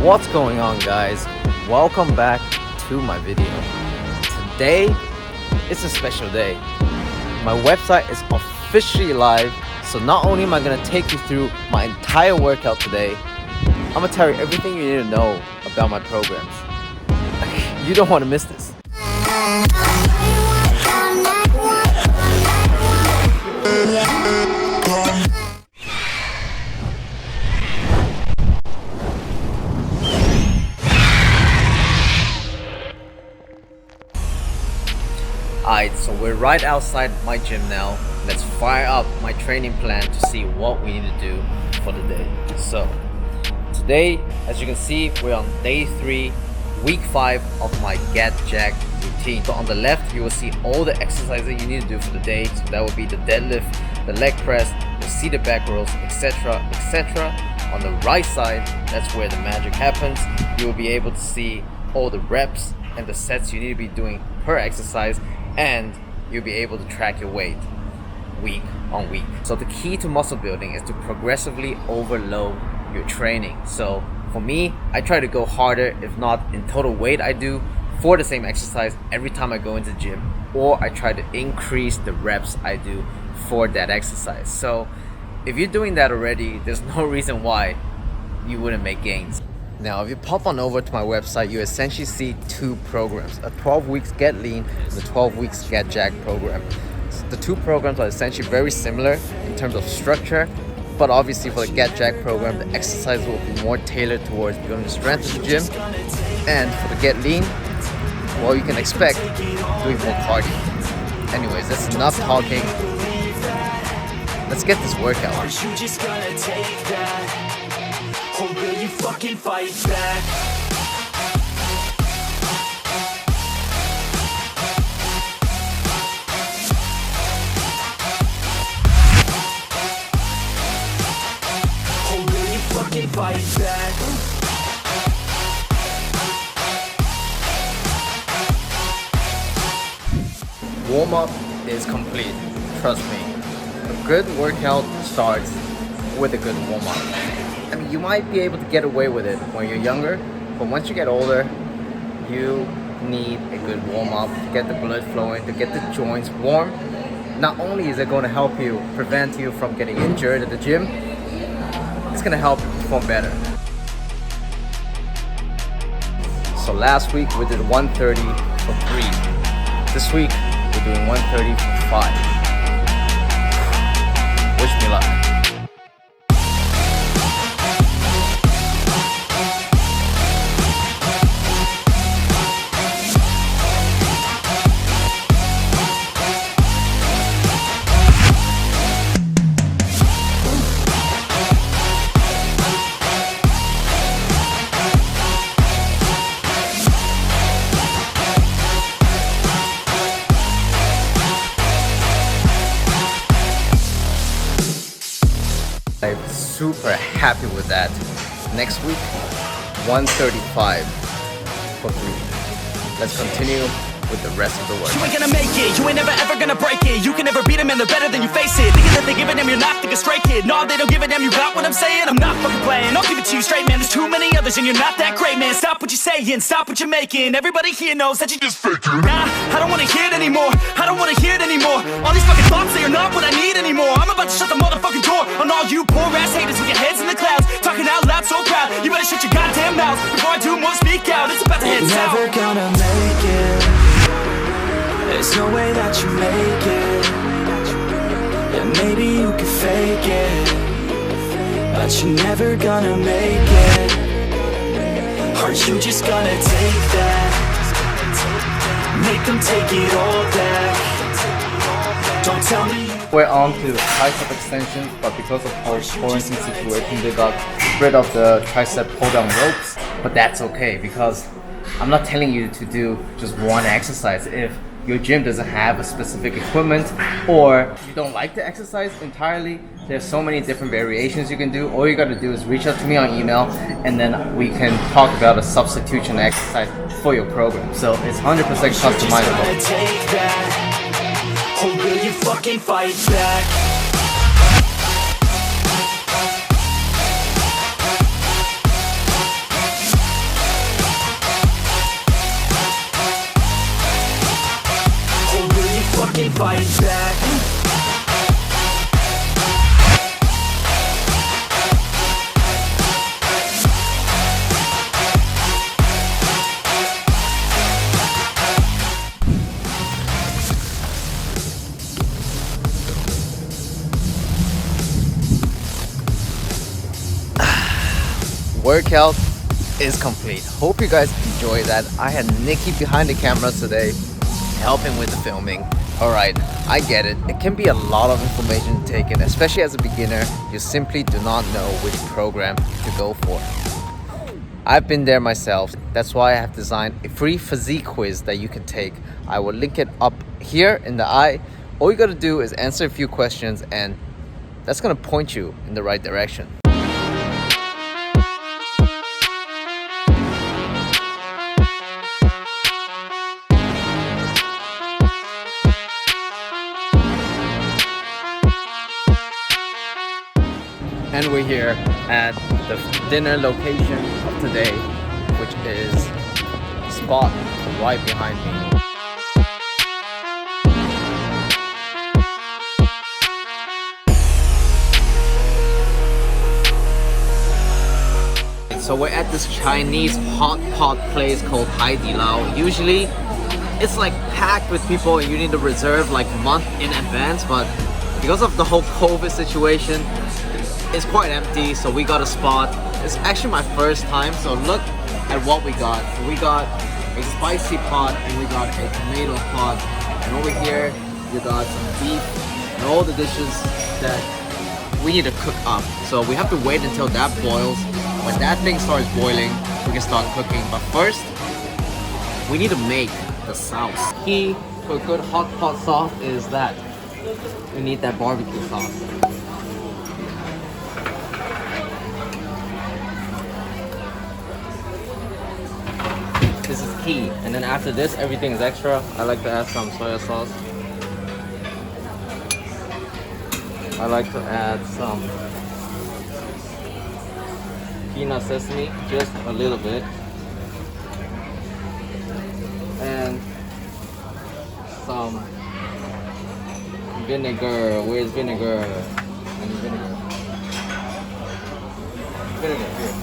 What's going on, guys? Welcome back to my video. Today it's a special day. My website is officially live, so not only am I going to take you through my entire workout today, I'm going to tell you everything you need to know about my programs. You don't want to miss this. Alright, so we're right outside my gym now. Let's fire up my training plan to see what we need to do for the day. So, today, as you can see, we're on day 3, week 5 of my Get Jack routine. So on the left, you will see all the exercises you need to do for the day. So that will be the deadlift, the leg press, the seated back rows, etc, etc. On the right side, that's where the magic happens. You will be able to see all the reps and the sets you need to be doing per exercise, and you'll be able to track your weight week on week. So the key to muscle building is to progressively overload your training. So for me, I try to go harder, if not in total weight I do for the same exercise every time I go into the gym, or I try to increase the reps I do for that exercise. So if you're doing that already, there's no reason why you wouldn't make gains. Now, if you pop on over to my website, you essentially see 2 programs, a 12 weeks Get Lean and the 12 weeks Get Jack program. So the 2 programs are essentially very similar in terms of structure, but obviously for the Get Jack program, the exercise will be more tailored towards building strength in the gym. And for the Get Lean, well, you can expect doing more cardio. Anyways, that's enough talking. Let's get this workout. Or will you fucking fight back? Or will you fucking fight back? Warm-up is complete, trust me. A good workout starts with a good warm-up. I mean, you might be able to get away with it when you're younger, but once you get older, you need a good warm-up to get the blood flowing, to get the joints warm. Not only is it going to help you prevent you from getting injured at the gym, it's going to help you perform better. So last week we did 130 for 3. This week we're doing 130 for 5. Wish me luck. I'm super happy with that. Next week, 135 for 3. Let's continue with the rest of the work. You ain't gonna make it, you ain't never ever gonna break it. You can never beat them and they're better than you face it. Thinking that they give a damn, you're not thinking straight, kid. No, they don't give a damn, you got what I'm saying? I'm not fucking playing, I'll give it to you straight, man. There's too many others and you're not that great, man. Stop what you're saying, stop what you're making. Everybody here knows that you just faking. Nah, I don't wanna hear it anymore, I don't wanna hear it anymore. All these fucking thoughts, they are not what I need anymore. I'm about to shut the motherfucking door on all you poor ass haters with your heads in the clouds, talking out loud so proud. You better shut your goddamn mouth before I do more speak out. It's about to head south. You're never gonna make it. There's no way that you make it. Yeah, maybe you can fake it, but you're never gonna make it. Aren't you just gonna take that? Make them take it all back. Don't tell me. We're on to tricep extensions, but because of our quarantine situation, they got rid of the tricep pull-down ropes. But that's okay, because I'm not telling you to do just one exercise. If your gym doesn't have a specific equipment, or you don't like the exercise entirely, there's so many different variations you can do. All you gotta do is reach out to me on email, and then we can talk about a substitution exercise for your program. So it's 100% customizable. Or will you fucking fight back? workout is complete. Hope you guys enjoy that. I had Nikki behind the camera today helping with the filming. Alright, I get it. It can be a lot of information to take in, especially as a beginner. You simply do not know which program to go for. I've been there myself. That's why I have designed a free physique quiz that you can take. I will link it up here in the eye. All you gotta do is answer a few questions and that's gonna point you in the right direction. And we're here at the dinner location of today, which is the spot right behind me. So we're at this Chinese hot pot place called Hai Di Lao. Usually it's like packed with people and you need to reserve like a month in advance, but because of the whole COVID situation, it's quite empty, so we got a spot. It's actually my first time, so look at what we got. So we got a spicy pot and we got a tomato pot, and over here you got some beef and all the dishes that we need to cook up. So we have to wait until that boils. When that thing starts boiling, we can start cooking. But first, we need to make the sauce. Key to a good hot pot sauce is that we need that barbecue sauce. This is key, and then after this, everything is extra. I like to add some soy sauce. I like to add some peanut sesame, just a little bit, and some vinegar. Where's vinegar? I need vinegar. Vinegar here.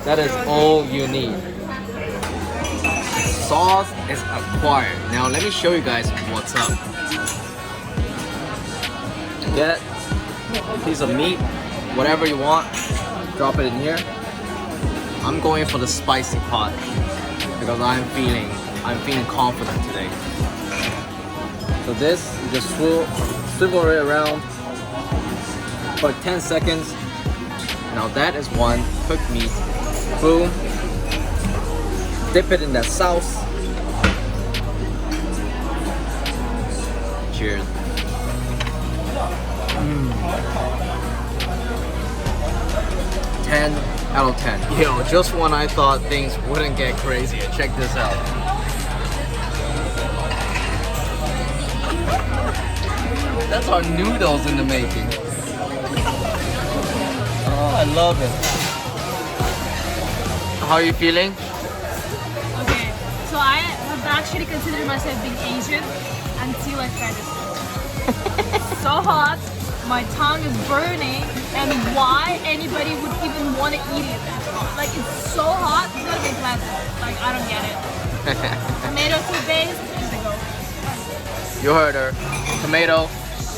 That is all you need. Sauce is acquired. Now let me show you guys what's up. Get a piece of meat, whatever you want, drop it in here. I'm going for the spicy pot because I'm feeling confident today. So this, you just swivel it around for 10 seconds. Now that is one cooked meat. Boom. Dip it in that sauce. Cheers. 10 out of 10. Yo, just when I thought things wouldn't get crazier, check this out. That's our noodles in the making. Oh, I love it. How are you feeling? Okay, so I have actually considered myself being Asian until I tried this. It's so hot, my tongue is burning, and why anybody would even want to eat it that hot? Like, it's so hot, it's gonna be pleasant. Like, I don't get it. Tomato soup base is the go. You heard her. Tomato.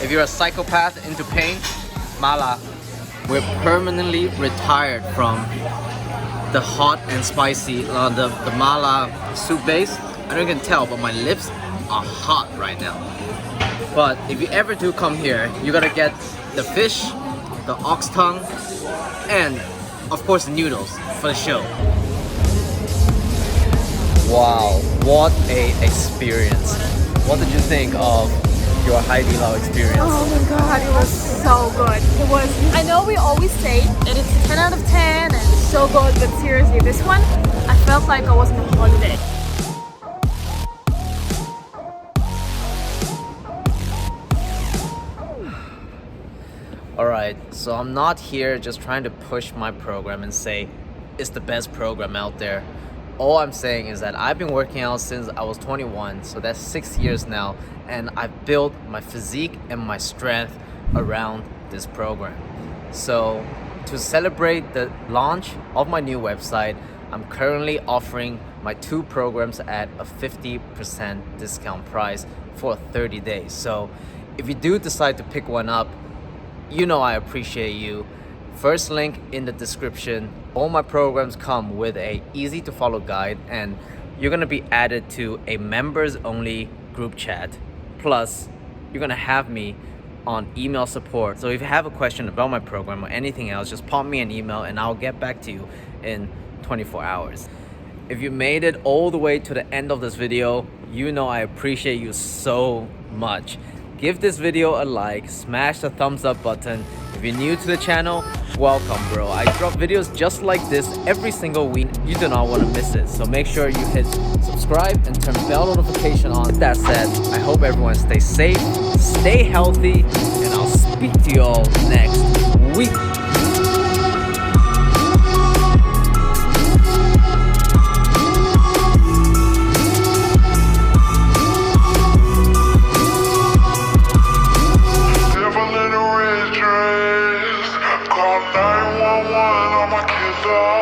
If you're a psychopath into pain, mala. We're permanently retired from the hot and spicy, the mala soup base. I don't even tell, but my lips are hot right now. But if you ever do come here, you gotta get the fish, the ox tongue, and of course the noodles for the show. Wow, what a experience. What did you think of your Hai Di Lao experience? Oh my god, it was so good. It was, I know we always say that it's 10 out of 10 and it's so good, but seriously, this one, I felt like I was on a holiday. Alright, so I'm not here just trying to push my program and say it's the best program out there. All I'm saying is that I've been working out since I was 21, so that's 6 years now, and I've built my physique and my strength around this program. So to celebrate the launch of my new website, I'm currently offering my 2 programs at a 50% discount price for 30 days. So if you do decide to pick one up, you know I appreciate you. First link in the description. All my programs come with a easy to follow guide, and you're gonna be added to a members only group chat. Plus, you're gonna have me on email support. So if you have a question about my program or anything else, just pop me an email and I'll get back to you in 24 hours. If you made it all the way to the end of this video, you know I appreciate you so much. Give this video a like, smash the thumbs up button. If you're new to the channel, welcome bro. I drop videos just like this every single week. You do not want to miss it. So make sure you hit subscribe and turn bell notification on. With that said, I hope everyone stays safe, stay healthy, and I'll speak to you all next week. Call 911 on my kids.